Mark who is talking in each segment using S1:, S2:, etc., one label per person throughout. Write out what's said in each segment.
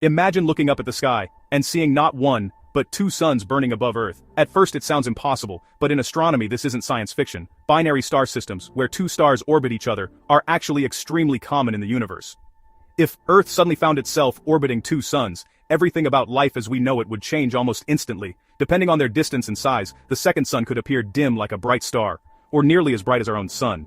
S1: Imagine looking up at the sky and seeing not one, but two suns burning above Earth. At first it sounds impossible, but in astronomy this isn't science fiction. Binary star systems, where two stars orbit each other, are actually extremely common in the universe. If Earth suddenly found itself orbiting two suns, everything about life as we know it would change almost instantly. Depending on their distance and size, the second sun could appear dim like a bright star, or nearly as bright as our own sun.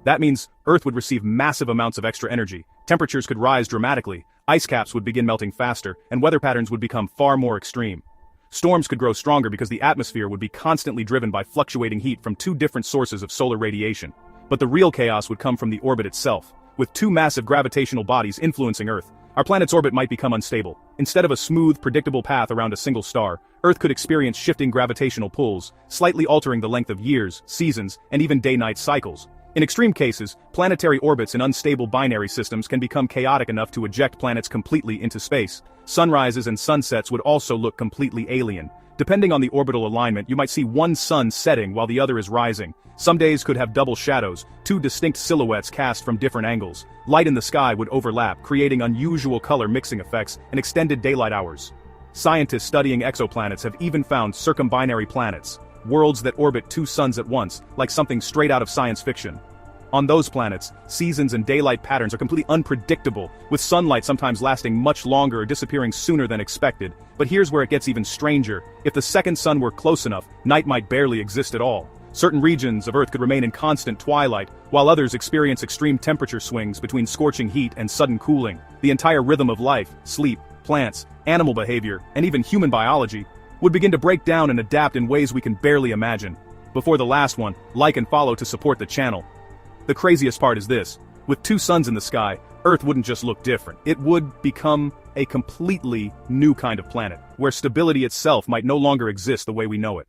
S1: That means Earth would receive massive amounts of extra energy, temperatures could rise dramatically, ice caps would begin melting faster, and weather patterns would become far more extreme. Storms could grow stronger because the atmosphere would be constantly driven by fluctuating heat from two different sources of solar radiation. But the real chaos would come from the orbit itself. With two massive gravitational bodies influencing Earth, our planet's orbit might become unstable. Instead of a smooth, predictable path around a single star, Earth could experience shifting gravitational pulls, slightly altering the length of years, seasons, and even day-night cycles. In extreme cases, planetary orbits in unstable binary systems can become chaotic enough to eject planets completely into space. Sunrises and sunsets would also look completely alien. Depending on the orbital alignment, you might see one sun setting while the other is rising. Some days could have double shadows, two distinct silhouettes cast from different angles. Light in the sky would overlap, creating unusual color mixing effects and extended daylight hours. Scientists studying exoplanets have even found circumbinary planets, worlds that orbit two suns at once, like something straight out of science fiction. On those planets, seasons and daylight patterns are completely unpredictable, with sunlight sometimes lasting much longer or disappearing sooner than expected. But here's where it gets even stranger. If the second sun were close enough, night might barely exist at all. Certain regions of Earth could remain in constant twilight, while others experience extreme temperature swings between scorching heat and sudden cooling. The entire rhythm of life, sleep, plants, animal behavior, and even human biology would begin to break down and adapt in ways we can barely imagine. Before the last one, like and follow to support the channel. The craziest part is this: with two suns in the sky, Earth wouldn't just look different. It would become a completely new kind of planet, where stability itself might no longer exist the way we know it.